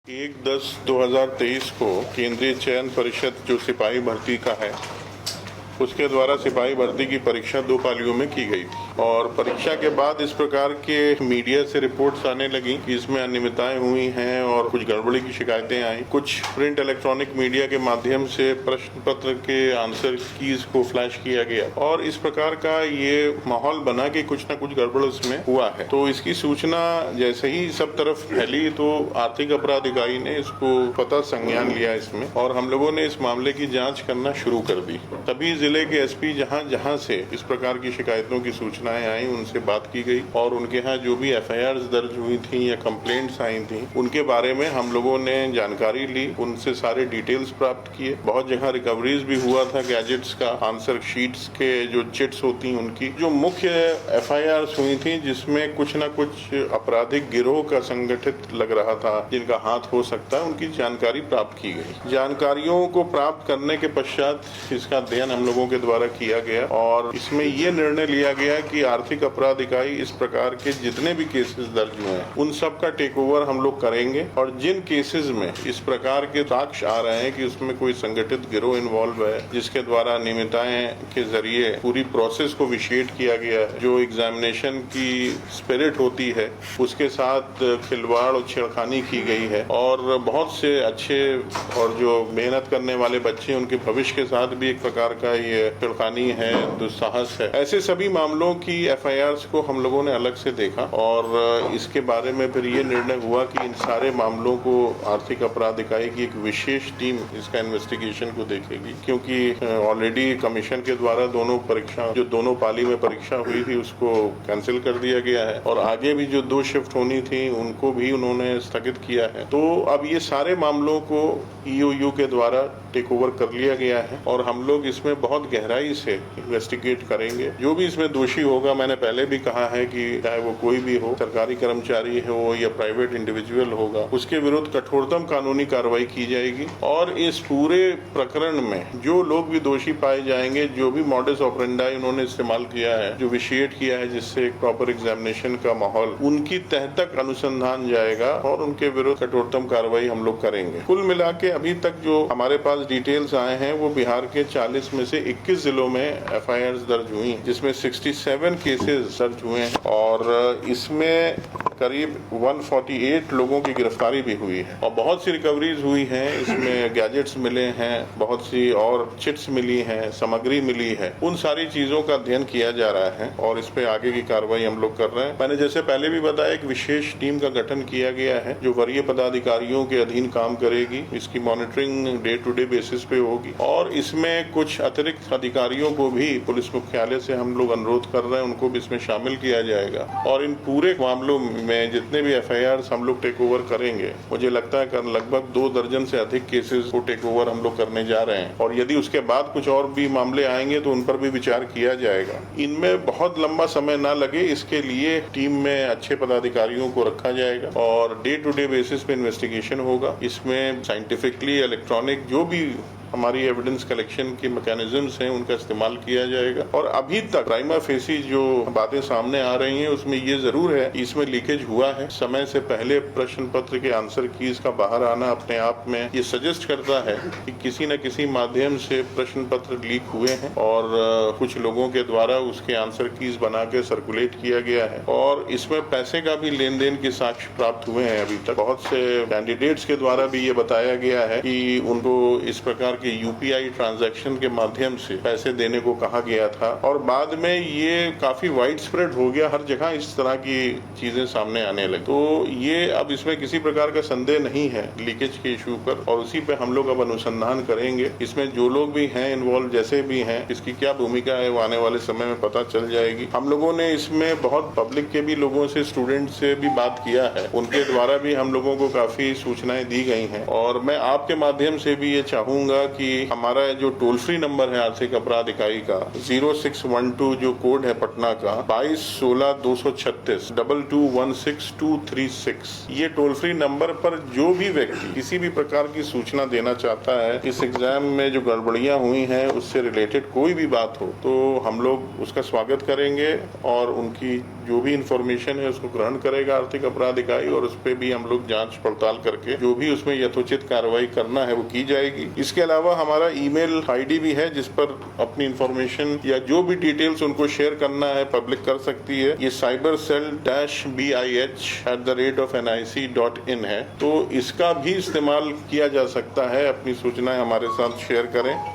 1/10/2023 को केंद्रीय चयन परिषद जो सिपाही भर्ती का है उसके द्वारा सिपाही भर्ती की परीक्षा 2 पालियों में की गई थी और परीक्षा के बाद इस प्रकार के मीडिया से रिपोर्ट्स आने लगी कि इसमें अनियमितताएं हुई हैं और कुछ गड़बड़ी की शिकायतें आई। कुछ प्रिंट इलेक्ट्रॉनिक मीडिया के माध्यम से प्रश्न पत्र के आंसर कीज को फ्लैश किया गया और इस प्रकार का ये माहौल बना कि कुछ न कुछ गड़बड़ इसमें हुआ है। तो इसकी सूचना जैसे ही सब तरफ फैली तो आर्थिक अपराध इकाई ने इसको पता संज्ञान लिया इसमें और हम लोगों ने इस मामले की जाँच करना शुरू कर दी। तभी जिले के एसपी जहां से इस प्रकार की शिकायतों की सूचनाएं आई उनसे बात की गई और उनके यहाँ जो भी एफआईआर दर्ज हुई थी या कंप्लेंट्स आई थी उनके बारे में हम लोगों ने जानकारी ली, उनसे सारे डिटेल्स प्राप्त किए। बहुत जगह रिकवरीज भी हुआ था गैजेट्स का, आंसर शीट्स के जो चिट्स होती हैं उनकी। जो मुख्य एफआईआर हुई थी जिसमें कुछ न कुछ आपराधिक गिरोह का संगठित लग रहा था जिनका हाथ हो सकता है, उनकी जानकारी प्राप्त की गई। जानकारियों को प्राप्त करने के पश्चात इसका अध्ययन हम लोगों के द्वारा किया गया और इसमें ये निर्णय लिया गया कि आर्थिक अपराध इकाई इस प्रकार के जितने भी केसेस दर्ज हुए हैं उन सब का टेक ओवर हम लोग करेंगे और जिन केसेस में इस प्रकार के साक्ष्य आ रहे हैं कि उसमें कोई संगठित गिरोह इन्वॉल्व है जिसके द्वारा अनियमितताएं के जरिए पूरी प्रोसेस को विशेट किया गया है, जो एग्जामिनेशन की स्पिरिट होती है उसके साथ खिलवाड़ और छेड़खानी की गई है और बहुत से अच्छे और जो मेहनत करने वाले बच्चे उनके भविष्य के साथ भी एक प्रकार का ये छेड़खानी है, दुस्साहस है। ऐसे सभी मामलों की एफआईआर्स को हम लोगों ने अलग से देखा और इसके बारे में फिर ये निर्णय हुआ कि इन सारे मामलों को आर्थिक अपराध इकाई की एक विशेष टीम इसका इन्वेस्टिगेशन को देखेगी, क्योंकि ऑलरेडी कमीशन के द्वारा दोनों पाली में परीक्षा हुई थी उसको कैंसिल कर दिया गया है और आगे भी जो 2 शिफ्ट होनी थी उनको भी उन्होंने स्थगित किया है। तो अब ये सारे मामलों को ईओयू के द्वारा टेक ओवर कर लिया गया है और हम लोग इसमें बहुत गहराई से इन्वेस्टिगेट करेंगे। जो भी इसमें दोषी होगा, मैंने पहले भी कहा है कि चाहे वो कोई भी हो, सरकारी कर्मचारी हो या प्राइवेट इंडिविजुअल होगा, उसके विरुद्ध कठोरतम कानूनी कार्रवाई की जाएगी और इस पूरे प्रकरण में जो लोग भी दोषी पाए जाएंगे, जो भी मॉडस ऑपरेंडाई उन्होंने इस्तेमाल किया है, जो विशिएट किया है जिससे एक प्रॉपर एग्जामिनेशन का माहौल, उनकी तह तक अनुसंधान जाएगा और उनके विरुद्ध कठोरतम कार्रवाई हम लोग करेंगे। कुल मिला के अभी तक जो हमारे पास डिटेल्स आए हैं वो बिहार के 40 में से 21 जिलों में एफआईआर दर्ज हुई जिसमें 67 केसेस दर्ज हुए हैं और इसमें करीब 148 लोगों की गिरफ्तारी भी हुई है और बहुत सी रिकवरीज हुई हैं। इसमें गैजेट्स मिले हैं, बहुत सी और चिट्स मिली हैं, सामग्री मिली है। उन सारी चीजों का अध्ययन किया जा रहा है और इस पे आगे की कार्रवाई हम लोग कर रहे हैं। मैंने जैसे पहले भी बताया, एक विशेष टीम का गठन किया गया है जो वरीय पदाधिकारियों के अधीन काम करेगी। इसकी monitoring day to day basis पे होगी और इसमें कुछ अतिरिक्त अधिकारियों को भी पुलिस मुख्यालय से हम लोग अनुरोध कर रहे हैं, उनको भी इसमें शामिल किया जाएगा और इन पूरे मामलों में जितने भी एफआईआर हम लोग टेक ओवर करेंगे, मुझे लगता है लगभग 2 दर्जन से अधिक केसेस को टेक ओवर हम लोग करने जा रहे हैं और यदि उसके बाद कुछ और भी मामले आएंगे तो उन पर भी विचार किया जाएगा। इनमें बहुत लंबा समय ना लगे, इसके लिए टीम में अच्छे पदाधिकारियों को रखा जाएगा और डे टू डे बेसिस पे इन्वेस्टिगेशन होगा। इसमें साइंटिफिकली इलेक्ट्रॉनिक जो भी हमारी एविडेंस कलेक्शन के मैकेनिज्म्स हैं उनका इस्तेमाल किया जाएगा और अभी तक प्राइमा फेसी जो बातें सामने आ रही हैं उसमें ये जरूर है कि इसमें लीकेज हुआ है। समय से पहले प्रश्न पत्र के आंसर कीज का बाहर आना अपने आप में ये सजेस्ट करता है कि किसी न किसी माध्यम से प्रश्न पत्र लीक हुए हैं और कुछ लोगों के द्वारा उसके आंसर कीज बना के सर्कुलेट किया गया है और इसमें पैसे का भी लेन देन के साक्ष्य प्राप्त हुए हैं। अभी तक बहुत से कैंडिडेट्स के द्वारा भी ये बताया गया है कि उनको इस प्रकार कि यूपीआई ट्रांजैक्शन के माध्यम से पैसे देने को कहा गया था और बाद में ये काफी वाइड स्प्रेड हो गया, हर जगह इस तरह की चीजें सामने आने लगी। तो ये अब इसमें किसी प्रकार का संदेह नहीं है लीकेज के इशू पर और उसी पे हम लोग अब अनुसंधान करेंगे। इसमें जो लोग भी हैं इन्वॉल्व, जैसे भी हैं, इसकी क्या भूमिका है वो आने वाले समय में पता चल जाएगी। हम लोगों ने इसमें बहुत पब्लिक के भी लोगों से, स्टूडेंट से भी बात किया है, उनके द्वारा भी हम लोगों को काफी सूचनाएं दी गई हैं और मैं आपके माध्यम से भी ये चाहूंगा कि हमारा जो टोल फ्री नंबर है आर्थिक अपराध इकाई का 0612 जो कोड है पटना का 2216-236 2216-236, ये टोल फ्री नंबर पर जो भी व्यक्ति किसी भी प्रकार की सूचना देना चाहता है, इस एग्जाम में जो गड़बड़ियां हुई हैं उससे रिलेटेड कोई भी बात हो, तो हम लोग उसका स्वागत करेंगे और उनकी जो भी इंफॉर्मेशन है उसको ग्रहण करेगा आर्थिक अपराध इकाई, और उस पर भी हम लोग जांच पड़ताल करके जो भी उसमें यथोचित कार्रवाई करना है वो की जाएगी। इसके अलावा हमारा ईमेल आईडी भी है जिस पर अपनी इंफॉर्मेशन या जो भी डिटेल्स उनको शेयर करना है पब्लिक कर सकती है। ये cybercell-bih@nic.in है, तो इसका भी इस्तेमाल किया जा सकता है। अपनी सूचनाएं हमारे साथ शेयर करें।